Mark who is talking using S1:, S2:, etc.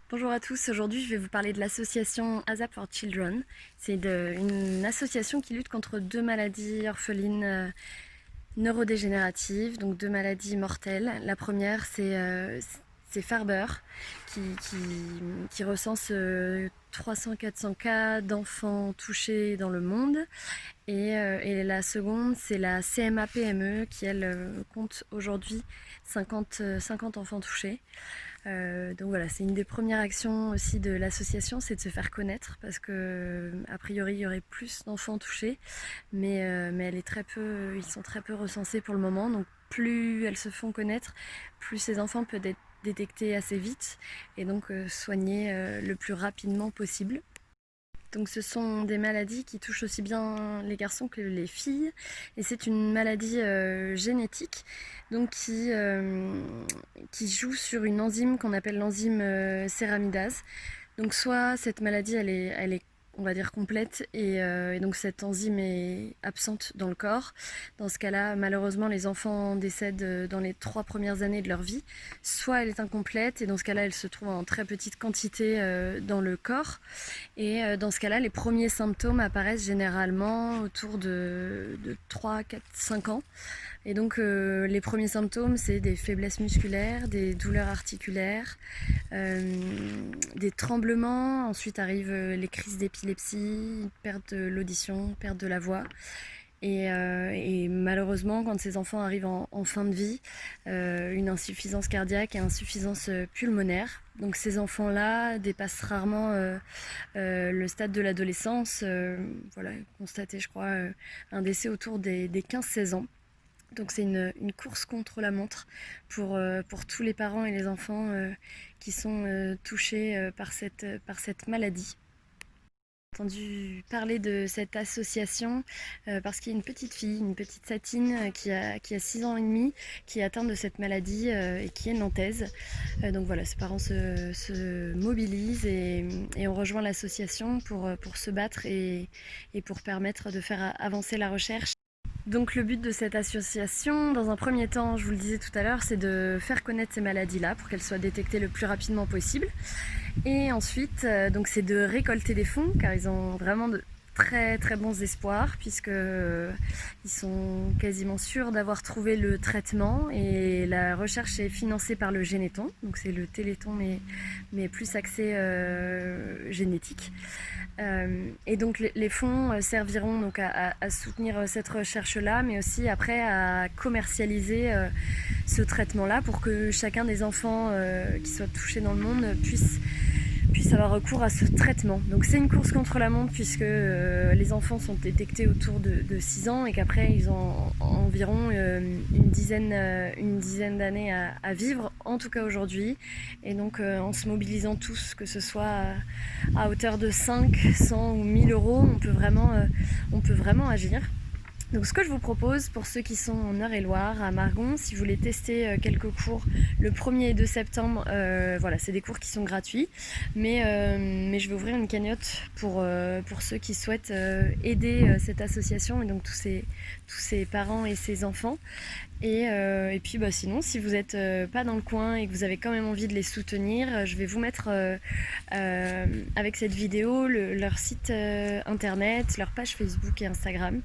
S1: Bonjour à tous, aujourd'hui je vais vous parler de l'association ASAP for Children. C'est une association qui lutte contre deux maladies orphelines neurodégénératives, donc deux maladies mortelles. La première c'est Farber qui recense 300-400 cas d'enfants touchés dans le monde. Et la seconde, c'est la CMA-PME qui, elle, compte aujourd'hui 50 enfants touchés. Donc voilà, c'est une des premières actions aussi de l'association, c'est de se faire connaître parce que a priori il y aurait plus d'enfants touchés, mais ils sont très peu recensés pour le moment. Donc plus elles se font connaître, plus ces enfants peuvent être détectés assez vite et donc soignés le plus rapidement possible. Donc ce sont des maladies qui touchent aussi bien les garçons que les filles et c'est une maladie génétique donc qui joue sur une enzyme qu'on appelle l'enzyme céramidase. Donc soit cette maladie elle est on va dire complète et donc cette enzyme est absente dans le corps. Dans ce cas-là, malheureusement, les enfants décèdent dans les 3 premières années de leur vie. Soit elle est incomplète et dans ce cas-là, elle se trouve en très petite quantité dans le corps. Et dans ce cas-là, les premiers symptômes apparaissent généralement autour de 3, 4, 5 ans. Et donc les premiers symptômes, c'est des faiblesses musculaires, des douleurs articulaires, des tremblements. Ensuite arrivent les crises d'épilepsie, perte de l'audition, perte de la voix. Et malheureusement, quand ces enfants arrivent en fin de vie, une insuffisance cardiaque et insuffisance pulmonaire. Donc ces enfants-là dépassent rarement le stade de l'adolescence. Voilà, constaté, je crois, un décès autour des 15-16 ans. Donc c'est une course contre la montre pour tous les parents et les enfants qui sont touchés par cette maladie. J'ai entendu parler de cette association parce qu'il y a une petite fille, une petite Satine qui a 6 ans et demi, qui est atteinte de cette maladie et qui est nantaise. Donc voilà, ses parents se mobilisent et on rejoint l'association pour se battre et pour permettre de faire avancer la recherche. Donc le but de cette association, dans un premier temps, je vous le disais tout à l'heure, c'est de faire connaître ces maladies-là pour qu'elles soient détectées le plus rapidement possible. Et ensuite, donc c'est de récolter des fonds, car ils ont vraiment de très très bons espoirs, puisque ils sont quasiment sûrs d'avoir trouvé le traitement et la recherche est financée par le Généton, donc c'est le Téléthon mais plus axé génétique. Et donc les fonds serviront donc à soutenir cette recherche-là, mais aussi après à commercialiser ce traitement-là pour que chacun des enfants qui soient touchés dans le monde puisse avoir recours à ce traitement. Donc c'est une course contre la montre puisque les enfants sont détectés autour de 6 ans et qu'après ils ont environ une dizaine d'années à vivre, en tout cas aujourd'hui. Et donc en se mobilisant tous, que ce soit à hauteur de 5, 100 ou 1000 euros, on peut vraiment agir. Donc ce que je vous propose pour ceux qui sont en Eure-et-Loir, à Margon, si vous voulez tester quelques cours le 1er et 2 septembre, voilà, c'est des cours qui sont gratuits, mais je vais ouvrir une cagnotte pour ceux qui souhaitent aider cette association et donc tous ces parents et ces enfants. Et puis sinon, si vous n'êtes pas dans le coin et que vous avez quand même envie de les soutenir, je vais vous mettre avec cette vidéo leur site internet, leur page Facebook et Instagram.